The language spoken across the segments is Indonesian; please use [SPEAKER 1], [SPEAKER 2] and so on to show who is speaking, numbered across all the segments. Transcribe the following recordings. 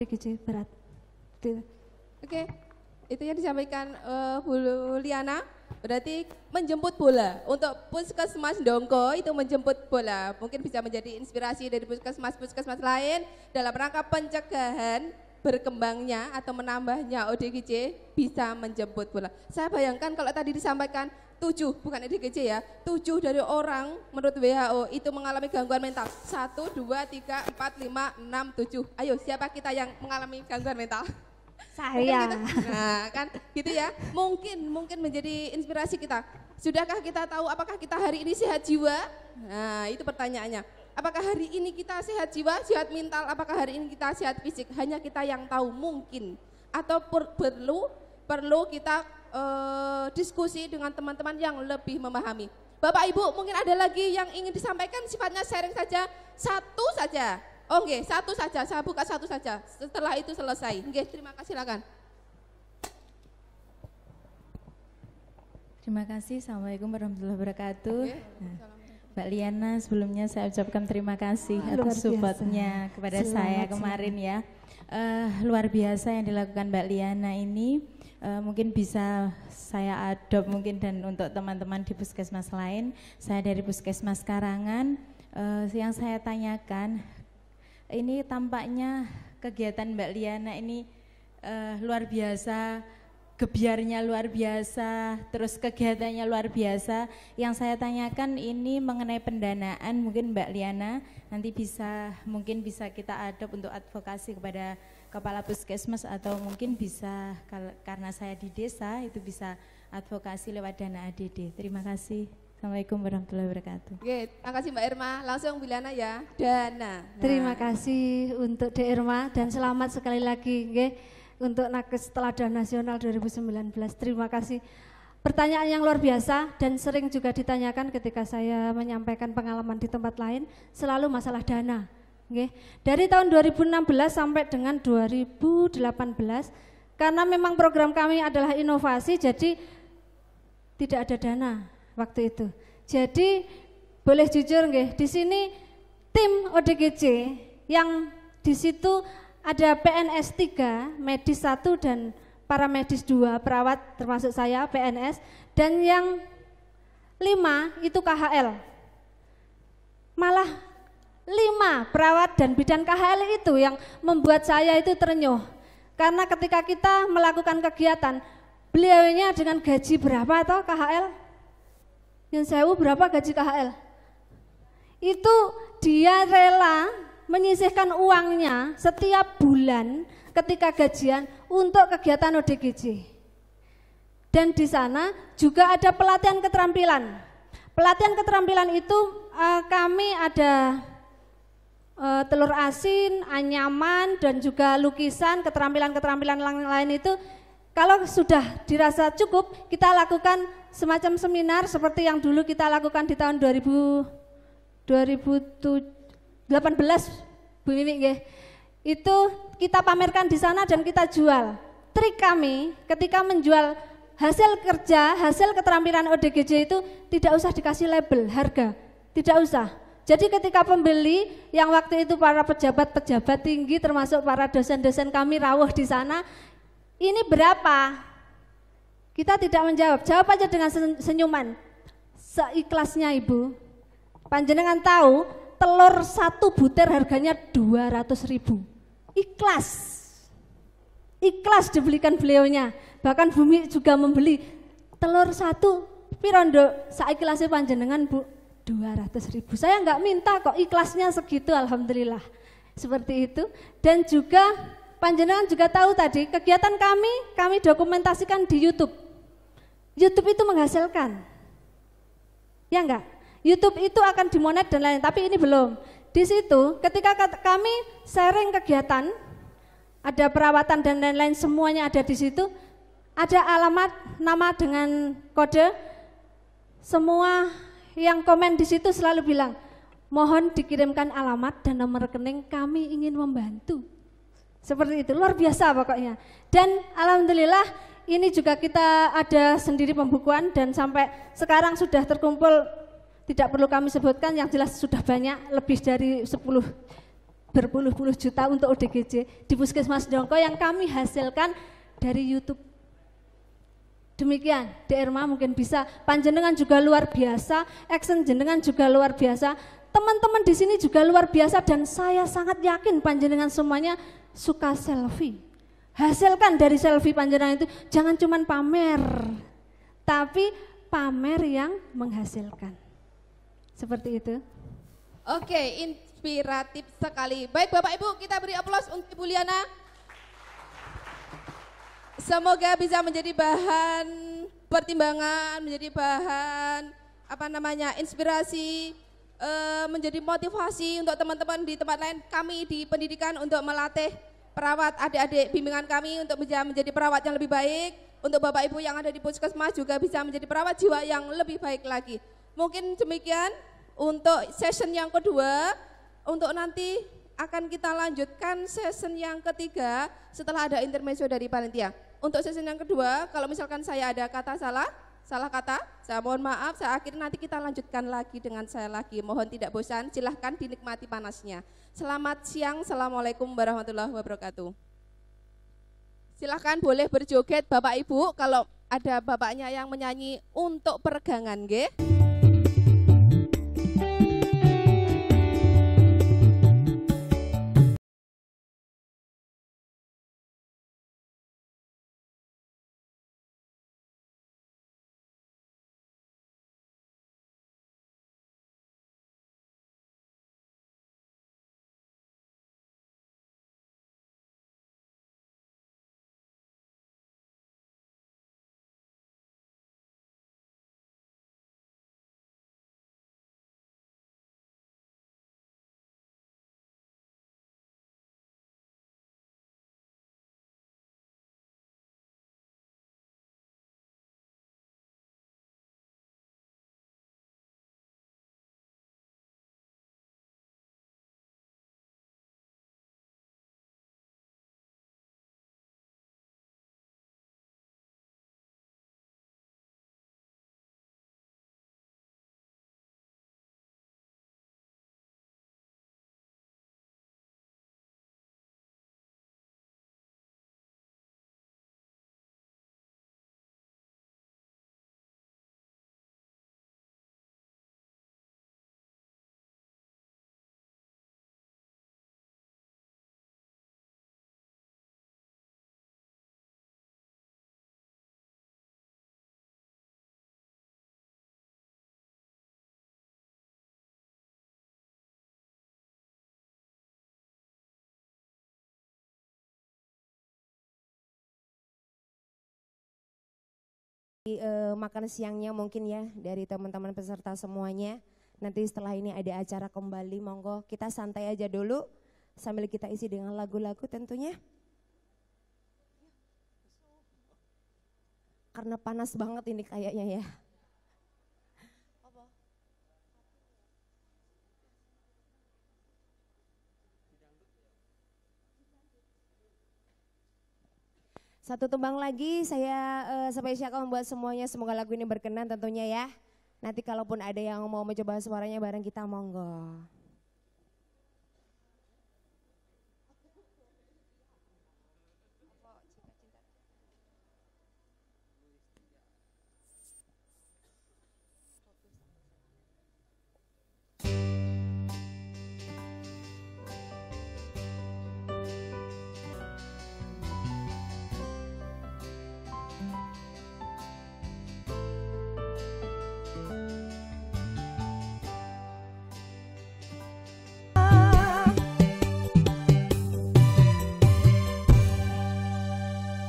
[SPEAKER 1] Gizi berat.
[SPEAKER 2] Oke, itu yang disampaikan Bu Liana, berarti menjemput bola. Untuk Puskesmas Dongko itu menjemput bola, mungkin bisa menjadi inspirasi dari puskesmas-puskesmas lain dalam rangka pencegahan berkembangnya atau menambahnya ODGJ bisa menjemput bola. Saya bayangkan kalau tadi disampaikan 7, bukan ODGJ ya, 7 dari orang menurut WHO itu mengalami gangguan mental. 1, 2, 3, 4, 5, 6, 7. Ayo siapa kita yang mengalami gangguan mental?
[SPEAKER 1] Saya.
[SPEAKER 2] Nah kan gitu ya, mungkin menjadi inspirasi kita. Sudahkah kita tahu apakah kita hari ini sehat jiwa? Nah itu pertanyaannya. Apakah hari ini kita sehat jiwa, sehat mental, apakah hari ini kita sehat fisik? Hanya kita yang tahu mungkin. Atau perlu kita diskusi dengan teman-teman yang lebih memahami. Bapak Ibu mungkin ada lagi yang ingin disampaikan, sifatnya sharing saja, satu saja. Oke, satu saja, saya buka satu saja, setelah itu selesai. Oke, terima kasih, silakan.
[SPEAKER 3] Terima kasih, Assalamualaikum warahmatullahi wabarakatuh. Mbak
[SPEAKER 2] Oke.
[SPEAKER 3] Liana, sebelumnya saya ucapkan terima kasih atas supportnya kepada saya kemarin ya. Luar biasa yang dilakukan Mbak Liana ini, mungkin bisa saya adopt mungkin dan untuk teman-teman di puskesmas lain. Saya dari Puskesmas Karangan, yang saya tanyakan, ini tampaknya kegiatan Mbak Liana ini luar biasa, gebyarnya luar biasa, terus kegiatannya luar biasa. Yang saya tanyakan ini mengenai pendanaan, mungkin Mbak Liana nanti mungkin bisa kita adopt untuk advokasi kepada kepala puskesmas, atau mungkin bisa karena saya di desa itu bisa advokasi lewat dana ADD. Terima kasih. Assalamualaikum warahmatullahi wabarakatuh.
[SPEAKER 2] Oke, terima kasih Mbak Irma. Langsung Bu Liana ya, dana.
[SPEAKER 1] Terima kasih untuk De Irma dan selamat sekali lagi untuk Nakes Teladan Nasional 2019. Terima kasih. Pertanyaan yang luar biasa dan sering juga ditanyakan ketika saya menyampaikan pengalaman di tempat lain, selalu masalah dana. Dari tahun 2016 sampai dengan 2018, karena memang program kami adalah inovasi, jadi tidak ada dana waktu itu. Jadi boleh jujur di sini tim ODGJ yang di situ ada PNS 3, medis 1 dan paramedis 2, perawat termasuk saya PNS, dan yang 5 itu KHL. Malah 5 perawat dan bidan KHL itu yang membuat saya itu terenyuh. Karena ketika kita melakukan kegiatan, beliaunya dengan gaji berapa atau KHL? Yang sewu berapa gaji KHL? Itu dia rela menyisihkan uangnya setiap bulan ketika gajian untuk kegiatan ODGJ. Dan di sana juga ada pelatihan keterampilan. Pelatihan keterampilan itu kami ada telur asin, anyaman, dan juga lukisan, keterampilan-keterampilan lain itu. Kalau sudah dirasa cukup, kita lakukan semacam seminar seperti yang dulu kita lakukan di tahun 2018, Bu Mimi itu kita pamerkan di sana dan kita jual. Trik kami ketika menjual hasil kerja, hasil keterampilan ODGJ itu tidak usah dikasih label harga, tidak usah. Jadi ketika pembeli yang waktu itu para pejabat-pejabat tinggi termasuk para dosen-dosen kami rawuh di sana, ini berapa? Kita tidak menjawab, jawab aja dengan senyuman, seikhlasnya Ibu. Panjenengan tahu telur 1 butir harganya 200.000, ikhlas dibelikan beliaunya. Bahkan Bumi juga membeli telur 1 pirondo seikhlasnya panjenengan Bu, 200.000. Saya enggak minta kok, ikhlasnya segitu, alhamdulillah. Seperti itu. Dan juga panjenengan juga tahu tadi kegiatan kami dokumentasikan di YouTube. YouTube itu menghasilkan, ya enggak? YouTube itu akan dimonet dan lain, tapi ini belum. Di situ ketika kami sharing kegiatan, ada perawatan dan lain-lain, semuanya ada di situ. Ada alamat, nama dengan kode. Semua yang komen di situ selalu bilang, mohon dikirimkan alamat dan nomor rekening, kami ingin membantu. Seperti itu, luar biasa pokoknya. Dan alhamdulillah ini juga kita ada sendiri pembukuan dan sampai sekarang sudah terkumpul, tidak perlu kami sebutkan, yang jelas sudah banyak, lebih dari 10 berpuluh-puluh juta untuk ODGJ di Puskesmas Dongko yang kami hasilkan dari YouTube. Demikian, DRMA mungkin bisa, panjenengan juga luar biasa, action jenengan juga luar biasa, teman-teman di sini juga luar biasa dan saya sangat yakin panjenengan semuanya suka selfie. Hasilkan dari selfie panjenengan itu, jangan cuma pamer, tapi pamer yang menghasilkan. Seperti itu.
[SPEAKER 2] Oke, inspiratif sekali. Baik Bapak Ibu, kita beri aplaus untuk Ibu Liana. Semoga bisa menjadi bahan pertimbangan, menjadi bahan inspirasi, menjadi motivasi untuk teman-teman di tempat lain, kami di pendidikan untuk melatih perawat adik-adik bimbingan kami untuk bisa menjadi perawat yang lebih baik. Untuk Bapak Ibu yang ada di Puskesmas juga bisa menjadi perawat jiwa yang lebih baik lagi. Mungkin demikian untuk session yang kedua, untuk nanti akan kita lanjutkan session yang ketiga setelah ada intermezzo dari panitia. Untuk session yang kedua, kalau misalkan saya ada kata salah kata, saya mohon maaf, saya akhiri nanti kita lanjutkan lagi dengan saya lagi. Mohon tidak bosan, silahkan dinikmati panasnya. Selamat siang, Assalamualaikum warahmatullahi wabarakatuh. Silahkan boleh berjoget Bapak Ibu, kalau ada bapaknya yang menyanyi untuk peregangan, nggih.
[SPEAKER 4] Makan siangnya mungkin ya dari teman-teman peserta semuanya. Nanti setelah ini ada acara kembali, monggo kita santai aja dulu sambil kita isi dengan lagu-lagu tentunya. Karena panas banget ini kayaknya ya. Satu tembang lagi saya spesialkan buat semuanya, semoga lagu ini berkenan tentunya ya. Nanti kalaupun ada yang mau mencoba suaranya bareng kita, monggo.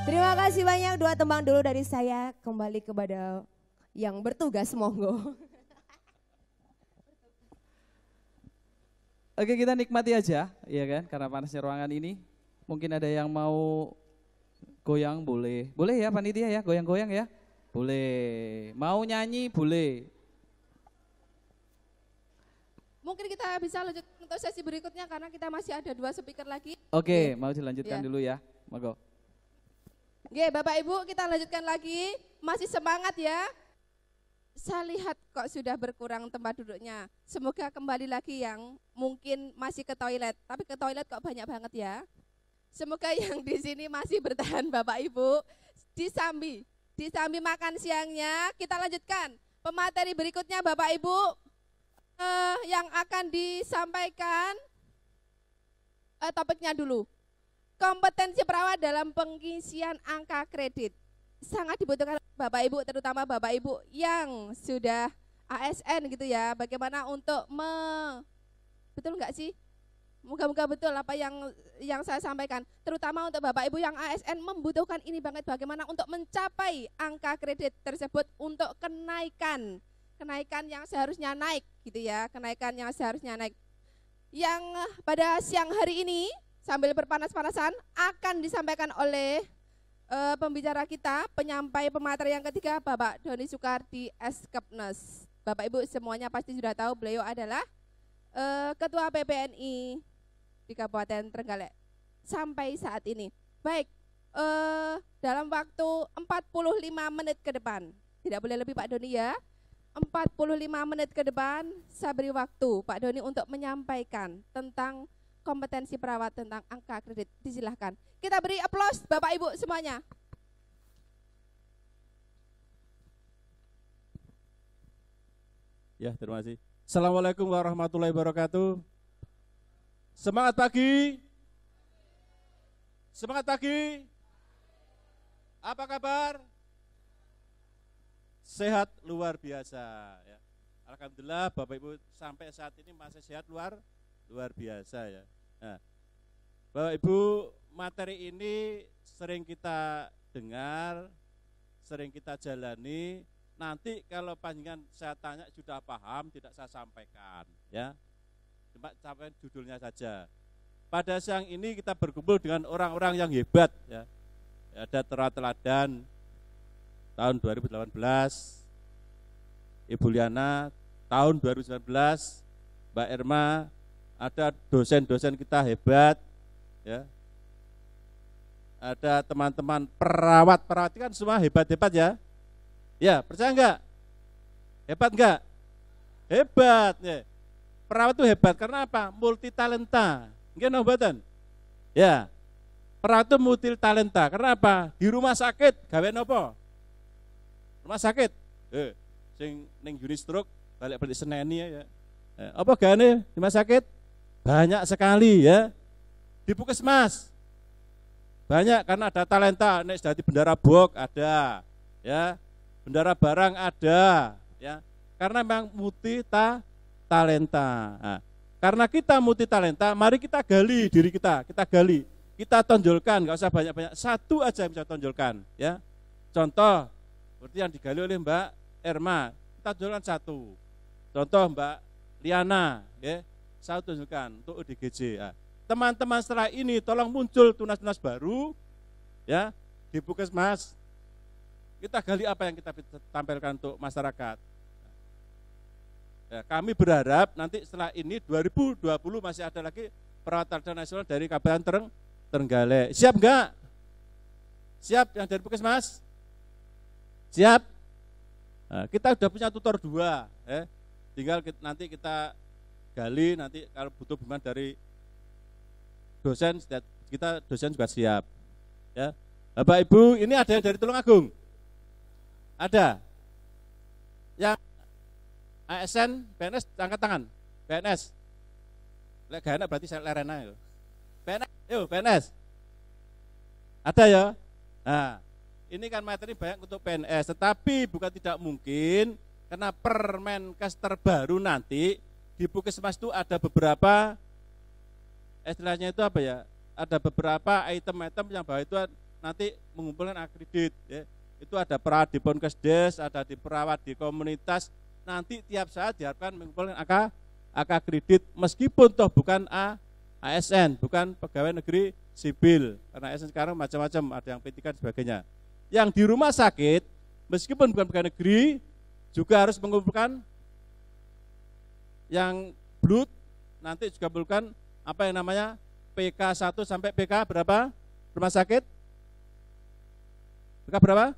[SPEAKER 4] Terima kasih banyak, dua tembang dulu dari saya, kembali kepada yang bertugas, monggo.
[SPEAKER 5] Oke, kita nikmati aja, ya kan, karena panasnya ruangan ini. Mungkin ada yang mau goyang, boleh. Boleh ya panitia ya, goyang-goyang ya? Boleh. Mau nyanyi, boleh.
[SPEAKER 2] Mungkin kita bisa lanjut untuk sesi berikutnya karena kita masih ada 2 speaker lagi.
[SPEAKER 5] Oke, mau dilanjutkan dulu ya, monggo.
[SPEAKER 2] Oke, Bapak Ibu kita lanjutkan lagi, masih semangat ya. saya lihat kok sudah berkurang tempat duduknya. Semoga kembali lagi yang mungkin masih ke toilet, tapi ke toilet kok banyak banget ya. Semoga yang di sini masih bertahan Bapak Ibu. Disambi makan siangnya. Kita lanjutkan pemateri berikutnya Bapak Ibu yang akan disampaikan topiknya dulu. Kompetensi perawat dalam pengisian angka kredit. Sangat dibutuhkan Bapak Ibu, terutama Bapak Ibu yang sudah ASN gitu ya. Bagaimana untuk betul enggak sih? Moga-moga betul apa yang saya sampaikan. Terutama untuk Bapak Ibu yang ASN membutuhkan ini banget, bagaimana untuk mencapai angka kredit tersebut untuk kenaikan yang seharusnya naik gitu ya, kenaikan yang seharusnya naik. Yang pada siang hari ini sambil berpanas-panasan akan disampaikan oleh pembicara kita, penyampai pemateri yang ketiga, Bapak Doni Soekardi Eskepnes. Bapak Ibu semuanya pasti sudah tahu beliau adalah Ketua PPNI di Kabupaten Trenggalek sampai saat ini. Baik, dalam waktu 45 menit ke depan, tidak boleh lebih Pak Doni ya, 45 menit ke depan saya beri waktu Pak Doni untuk menyampaikan tentang kompetensi perawat tentang angka kredit. Disilahkan. Kita beri aplaus Bapak Ibu semuanya.
[SPEAKER 6] Ya, terima kasih. Assalamualaikum warahmatullahi wabarakatuh. Semangat pagi. Semangat pagi. Apa kabar? Sehat luar biasa ya. Alhamdulillah Bapak Ibu sampai saat ini masih sehat luar biasa ya. Nah, Bapak Ibu, materi ini sering kita dengar, sering kita jalani. Nanti kalau panjenengan saya tanya sudah paham, tidak saya sampaikan ya. Cuma sampai judulnya saja. Pada siang ini kita berkumpul dengan orang-orang yang hebat ya. Ada teladan tahun 2018, Ibu Liana tahun 2019, Mbak Irma, ada dosen-dosen kita hebat ya. Ada teman-teman perawat kan semua hebat-hebat ya. Ya, percaya enggak? Hebat enggak? Hebat ya. Perawat itu hebat karena apa? Multi talenta. Nggih napa mboten? Ya. Perawat itu multi talenta. Karena apa? Di rumah sakit gawe napa? Rumah sakit. Sing ning Unistroke balik-balik seneni ya. Apa gawe di rumah sakit? Banyak sekali ya. Di puskesmas banyak karena ada talenta. Nek dadi bendara bok ada ya. Bendara barang ada ya. Karena memang multi talenta. Nah, karena kita multi talenta, mari kita gali diri kita gali. Kita tonjolkan, enggak usah banyak-banyak. Satu aja yang bisa tonjolkan ya. Contoh seperti yang digali oleh Mbak Irma, kita tonjolkan satu. Contoh Mbak Liana ya. Saya tunjukkan untuk ODGJ. Nah, teman-teman setelah ini tolong muncul tunas-tunas baru ya di puskesmas. Kita gali apa yang kita tampilkan untuk masyarakat. Ya, kami berharap nanti setelah ini 2020 masih ada lagi perawat teladan nasional dari Kabupaten Trenggalek. Siap enggak? Siap yang dari puskesmas? Siap? Nah, kita sudah punya tutor 2 ya. Tinggal nanti kita gali, nanti kalau butuh bimbingan dari dosen, kita dosen juga siap ya. Bapak Ibu, ini ada yang dari Tulungagung? Ada? Yang ASN, PNS, angkat tangan. PNS. Lek gak enak berarti saya lerena ya. PNS, yuk PNS. Ada ya? Nah, ini kan materi banyak untuk PNS, tetapi bukan tidak mungkin karena Permenkes terbaru nanti di puskesmas itu ada beberapa istilahnya itu apa ya? Ada beberapa item-item yang bahwa itu nanti mengumpulkan akredit ya. Itu ada perawat di Ponkesdes, ada di perawat di komunitas. Nanti tiap saat diharapkan mengumpulkan AK kredit meskipun toh bukan ASN, bukan pegawai negeri sipil. Karena ASN sekarang macam-macam, ada yang P3 dan sebagainya. Yang di rumah sakit meskipun bukan pegawai negeri juga harus mengumpulkan yang blood, nanti juga mengumpulkan apa yang namanya PK 1 sampai PK berapa? Rumah sakit? PK berapa?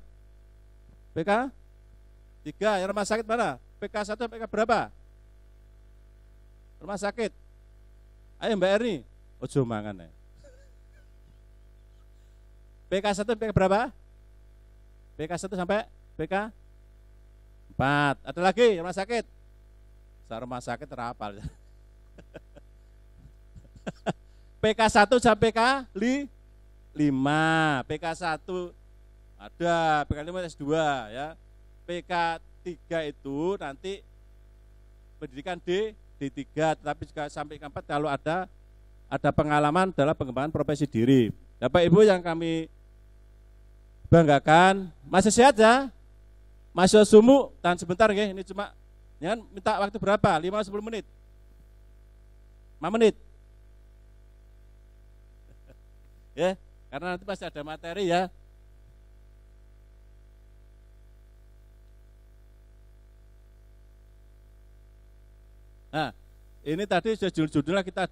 [SPEAKER 6] PK 3, yang rumah sakit mana? PK 1 PK berapa? Rumah sakit. Ayo Mbak Erni, ojo mangan ya. PK 1 PK berapa? PK 1 sampai PK 4. Ada lagi rumah sakit? Rumah sakit terapal. PK 1 sampai PK 5. PK 1 ada, PK 5 S2 ya. PK 3 itu nanti pendidikan D3, tetapi juga sampai ke 4 kalau ada pengalaman dalam pengembangan profesi diri. Bapak Ibu yang kami banggakan, masih sehat ya? Masih sumu, tahan sebentar ya, ini cuma ya, minta waktu berapa? 5-10 menit? 5 menit? Ya, karena nanti pasti ada materi ya. Nah, ini tadi sudah judul-judulnya kita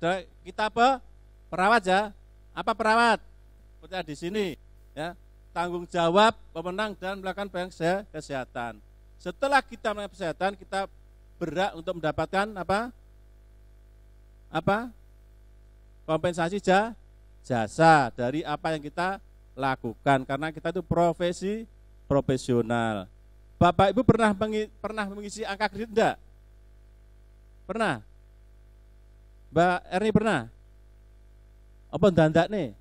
[SPEAKER 6] apa? Perawat ya. Apa perawat? Seperti di sini ya. Tanggung jawab, pemenang dan melakukan pelayanan kesehatan. Setelah kita melakukan kesehatan, kita berhak untuk mendapatkan apa? Kompensasi jasa dari apa yang kita lakukan karena kita itu profesional. Bapak Ibu pernah mengisi angka kredit enggak? Pernah? Mbak Erni pernah? Apa ndak nih?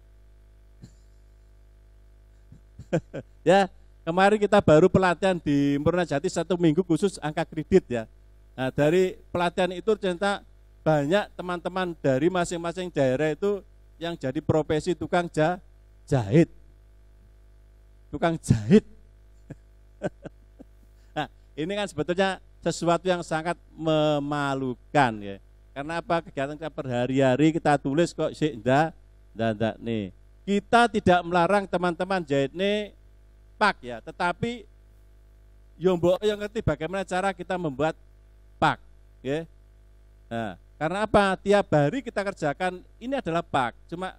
[SPEAKER 6] Ya, kemarin kita baru pelatihan di Purnajati 1 minggu khusus angka kredit ya. Nah, dari pelatihan itu ternyata banyak teman-teman dari masing-masing daerah itu yang jadi profesi tukang jahit. Tukang jahit. Nah, ini kan sebetulnya sesuatu yang sangat memalukan ya. Karena apa? Kegiatan kita berhari-hari kita tulis kok sih ndak nih. Kita tidak melarang teman-teman jahit nih pak ya, tetapi yang ngerti bagaimana cara kita membuat pak ya. Nah, karena apa? Tiap hari kita kerjakan ini adalah pak. Cuma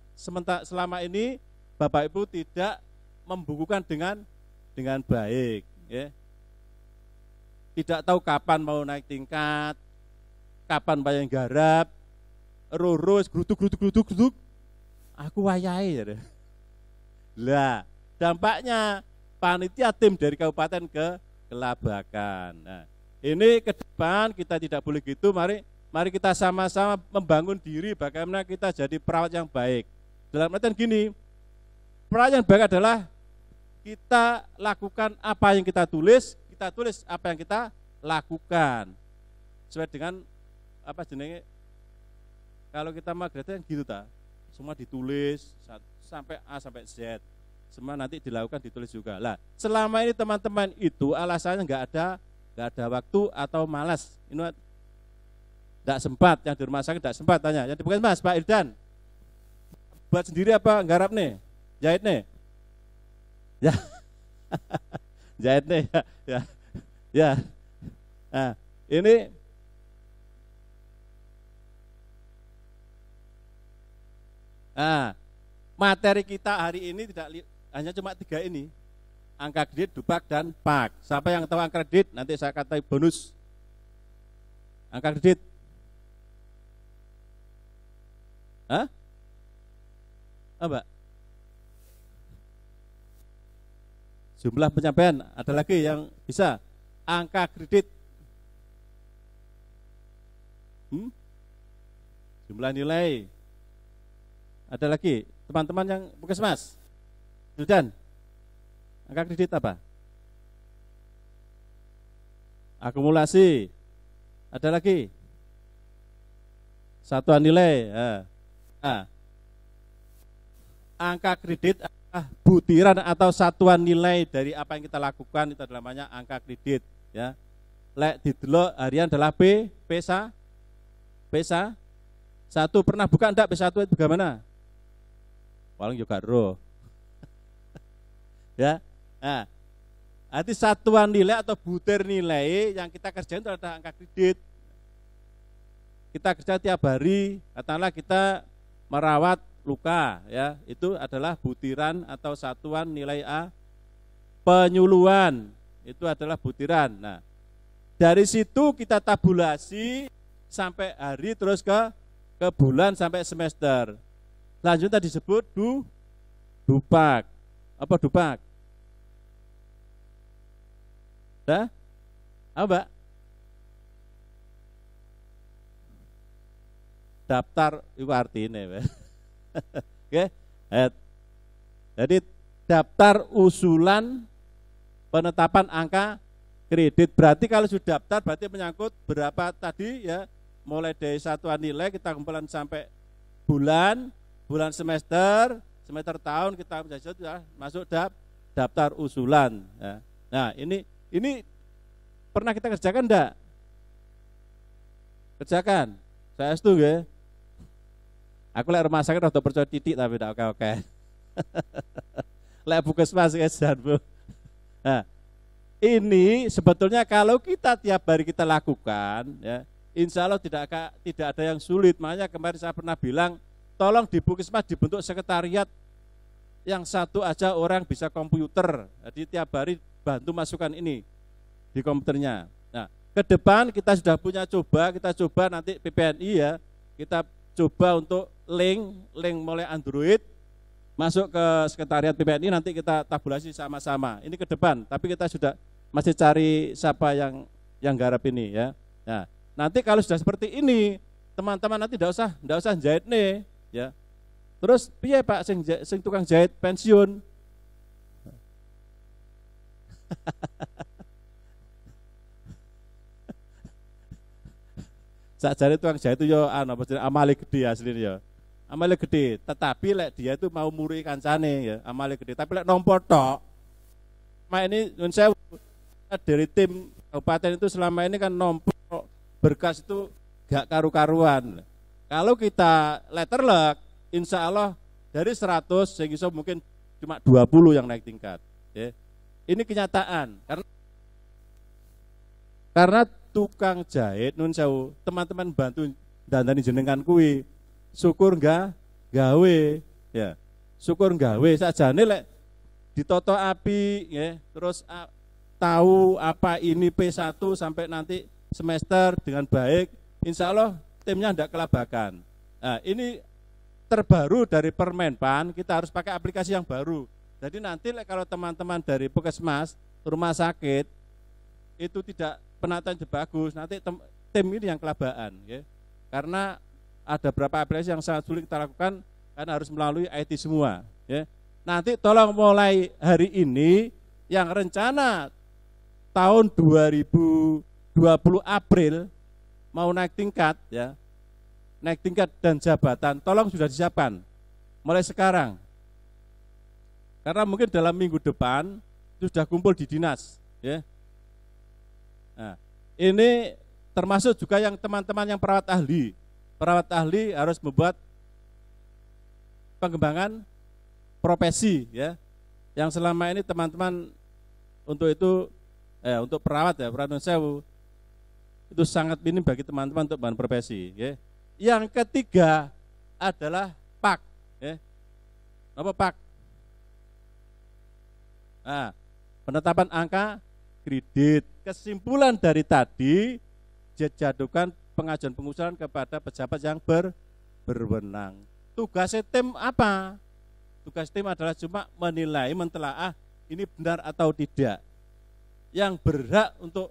[SPEAKER 6] selama ini Bapak Ibu tidak membukukan dengan baik ya. Tidak tahu kapan mau naik tingkat, kapan bayang garap, rurus, geruduk, aku wayai ya. Lah, dampaknya panitia tim dari kabupaten ke Labakan. Nah, ini ke depan kita tidak boleh gitu, mari kita sama-sama membangun diri bagaimana kita jadi perawat yang baik. Dalam artian gini, perawat yang baik adalah kita lakukan apa yang kita tulis apa yang kita lakukan sesuai dengan apa jenenge, kalau kita maghrib gitu ta, semua ditulis sampai A sampai Z, semua nanti dilakukan ditulis juga. Lah, selama ini teman-teman itu alasannya nggak ada waktu atau malas, ini nggak sempat, yang di rumah sakit nggak sempat tanya, yang bukan Mas Pak Ildan, buat sendiri apa nggarap nih, jahit nih, ya. Jahit nih ya. Nah, ini materi kita hari ini hanya cuma 3 ini. Angka kredit, dubak dan pak. Siapa yang tahu angka kredit nanti saya kata bonus. Angka kredit. Hah? Mbak? Jumlah penyampaian, ada lagi yang bisa angka kredit, jumlah nilai, ada lagi teman-teman yang puskesmas, dan angka kredit apa? Akumulasi, ada lagi satuan nilai, angka kredit butiran atau satuan nilai dari apa yang kita lakukan itu adalah namanya angka kredit ya. Lek didelok harian adalah P1 pernah buka enggak P1 itu bagaimana? Paling juga roh. Ya. Nah, arti satuan nilai atau butir nilai yang kita kerjain itu adalah angka kredit. Kita kerja tiap hari, katakanlah kita merawat luka ya, itu adalah butiran atau satuan nilai A. Penyuluhan itu adalah butiran. Nah, Dari situ kita tabulasi sampai hari terus ke bulan sampai semester. Selanjutnya disebut dupak. Apa dupak? Dah? Apa? Daftar itu artinya. Oke. Jadi daftar usulan penetapan angka kredit. Berarti kalau sudah daftar berarti menyangkut berapa tadi ya, mulai dari satuan nilai kita kumpulan sampai bulan semester tahun kita sudah masuk daftar usulan ya. Nah, ini pernah kita kerjakan enggak? Kerjakan. Saya setuju ya. Aku lek rumah sakit rada percaya titik tapi enggak oke-oke. Lek puskesmas kesan, Bu. Nah, ini sebetulnya kalau kita tiap hari kita lakukan ya, insya Allah tidak ada yang sulit. Makanya kemarin saya pernah bilang, tolong di puskesmas dibentuk sekretariat yang satu aja orang bisa komputer. Jadi tiap hari bantu masukkan ini di komputernya. Nah, ke depan kita sudah punya kita coba nanti PPNI ya, kita coba untuk link mulai Android masuk ke sekretariat PPNI, nanti kita tabulasi sama-sama. Ini ke depan, tapi kita sudah masih cari siapa yang garap ini ya. Nah, nanti kalau sudah seperti ini, teman-teman nanti enggak usah jahit nih ya. Terus piye Pak sing tukang jahit pensiun? Sakjane tukang jahit itu yo amale gede asline yo. Amale gede, tetapi lek dia itu mau muri kancane ya, amale gede. Tapi lek nompo tok, ini nyun sewu dari tim kabupaten itu selama ini kan nompo berkas itu gak karu-karuan. Kalau kita letterlock, insya Allah dari 100 yang bisa mungkin cuma 20 yang naik tingkat. Ya. Ini kenyataan karena tukang jahit nun sewu, teman-teman bantu dandani jenengan kui. Syukur enggak gawe ya, syukur gawe sajane lek ditoto api ya, terus tahu apa ini P1 sampai nanti semester dengan baik, insya Allah timnya enggak kelabakan. Nah, ini terbaru dari Permenpan, kita harus pakai aplikasi yang baru. Jadi nanti kalau teman-teman dari puskesmas, rumah sakit itu tidak penataan bagus, nanti tim ini yang kelabaan ya. Karena ada beberapa aplikasi yang sangat sulit kita lakukan karena harus melalui IT semua ya. Nanti tolong mulai hari ini yang rencana tahun 2020 April mau naik tingkat ya. Naik tingkat dan jabatan tolong sudah disiapkan mulai sekarang. Karena mungkin dalam minggu depan sudah kumpul di dinas ya. Nah, ini termasuk juga yang teman-teman yang perawat ahli. Perawat ahli harus membuat pengembangan profesi ya. Yang selama ini teman-teman untuk itu untuk perawat ya, perawat sewu itu sangat minim bagi teman-teman untuk bahan profesi ya. Yang ketiga adalah PAK ya. Apa PAK? Nah, penetapan angka kredit. Kesimpulan dari tadi dijatuhkan pengajuan pengusulan kepada pejabat yang berwenang. Tugas tim apa? Tugas tim adalah cuma menilai, mentelaah ini benar atau tidak. Yang berhak untuk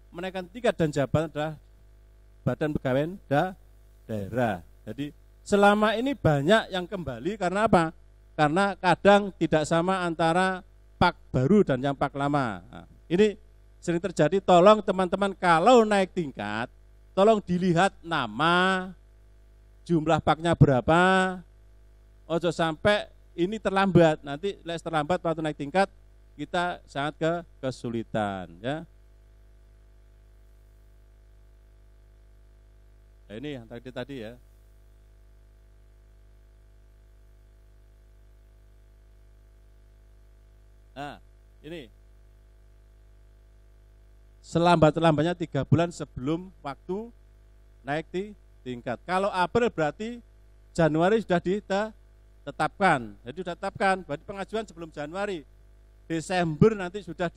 [SPEAKER 6] menaikkan tingkat dan jabatan adalah Badan Pegawaian Daerah. Jadi selama ini banyak yang kembali karena apa? Karena kadang tidak sama antara PAK baru dan yang PAK lama. Nah, ini sering terjadi. Tolong teman-teman kalau naik tingkat, tolong dilihat nama, jumlah paknya berapa, ojo sampai ini terlambat. Nanti terlambat waktu naik tingkat, kita sangat kesulitan. Ya. Nah, ini yang tadi ya. Nah, ini. Selambat-lambatnya 3 bulan sebelum waktu naik di tingkat. Kalau April berarti Januari sudah ditetapkan. Jadi sudah ditetapkan, berarti pengajuan sebelum Januari. Desember nanti sudah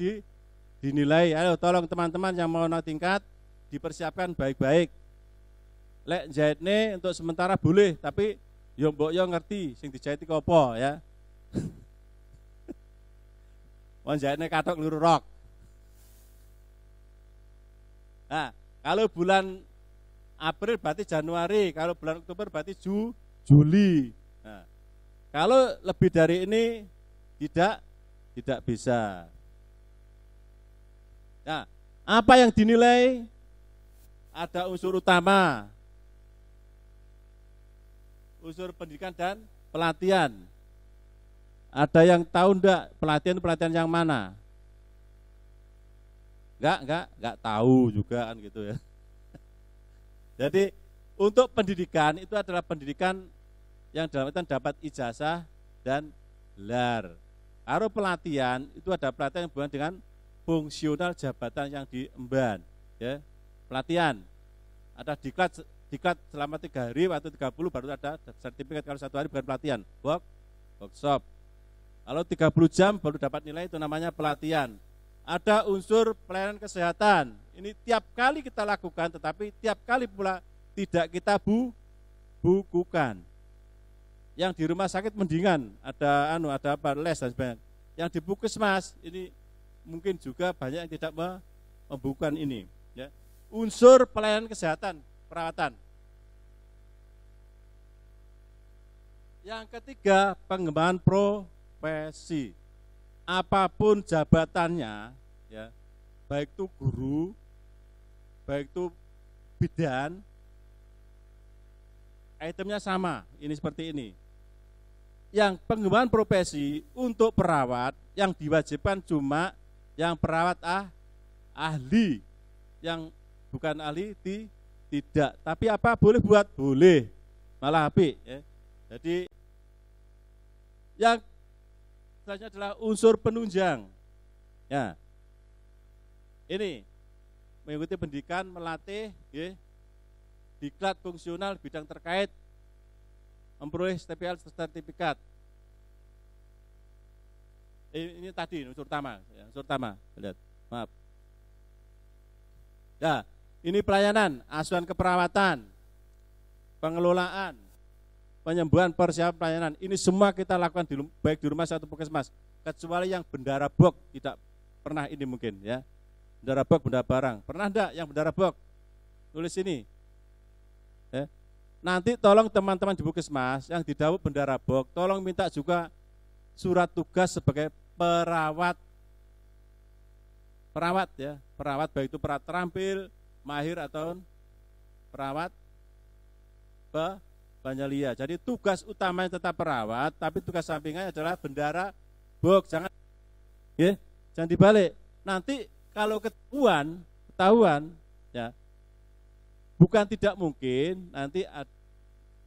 [SPEAKER 6] dinilai. Ayo tolong teman-teman yang mau naik tingkat dipersiapkan baik-baik. Lek jahitne untuk sementara boleh, tapi yo mbok yo ngerti sing dijahit iki apa ya. Wong jahitne kathok luru rok. Nah, kalau bulan April berarti Januari, kalau bulan Oktober berarti Juli. Nah, kalau lebih dari ini tidak bisa. Nah, apa yang dinilai? Ada unsur utama, unsur pendidikan dan pelatihan. Ada yang tahu enggak pelatihan yang mana? Enggak tahu juga kan gitu ya. Jadi untuk pendidikan itu adalah pendidikan yang dalam artian dapat ijazah dan gelar. Kalau pelatihan itu ada pelatihan yang berhubungan dengan fungsional jabatan yang diemban, ya. Pelatihan ada diklat selama 3 hari, waktu 30 baru ada sertifikat. Kalau 1 hari bukan pelatihan, workshop. Kalau 30 jam baru dapat nilai, itu namanya pelatihan. Ada unsur pelayanan kesehatan. Ini tiap kali kita lakukan, tetapi tiap kali pula tidak kita bukukan. Yang di rumah sakit mendingan ada apa les dan sebagainya. Yang di puskesmas ini mungkin juga banyak yang tidak membukukan ini. Ya. Unsur pelayanan kesehatan, perawatan. Yang ketiga, pengembangan profesi. Apapun jabatannya, ya, baik itu guru, baik itu bidan, itemnya sama. Ini seperti ini. Yang pengembangan profesi untuk perawat yang diwajibkan cuma yang perawat ahli, yang bukan ahli tidak. Tapi apa boleh buat? Boleh, malah apik. Ya. Jadi yang selanjutnya adalah unsur penunjang. Ya, ini mengikuti pendidikan, melatih, ya, diklat fungsional bidang terkait, memperoleh sertifikat. Ini tadi unsur utama, ya, unsur utama. Lihat, maaf. Ya, ini pelayanan, asuhan keperawatan, pengelolaan, penyembuhan, persiapan pelayanan. Ini semua kita lakukan baik di rumah atau puskesmas, kecuali yang bendara box tidak pernah ini mungkin ya. Bendara box, bendara barang. Pernah enggak yang bendara box? Tulis ini. Ya. Nanti tolong teman-teman di puskesmas yang didawuh bendara box, tolong minta juga surat tugas sebagai perawat ya, perawat baik itu perawat terampil, mahir atau perawat Banyalia. Jadi tugas utamanya tetap perawat, tapi tugas sampingannya adalah bendara box. Jangan dibalik. Nanti kalau ketahuan ya, bukan tidak mungkin nanti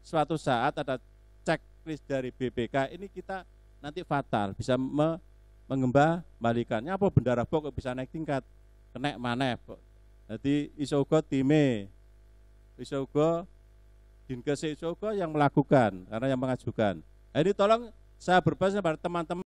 [SPEAKER 6] suatu saat ada checklist dari BPK, ini kita nanti fatal, bisa mengembalikannya. Apa bendara box bisa naik tingkat, kena maneh. Jadi iso uga time, iso uga Dinkes juga yang melakukan, karena yang mengajukan. Nah, ini tolong saya berpesan pada teman-teman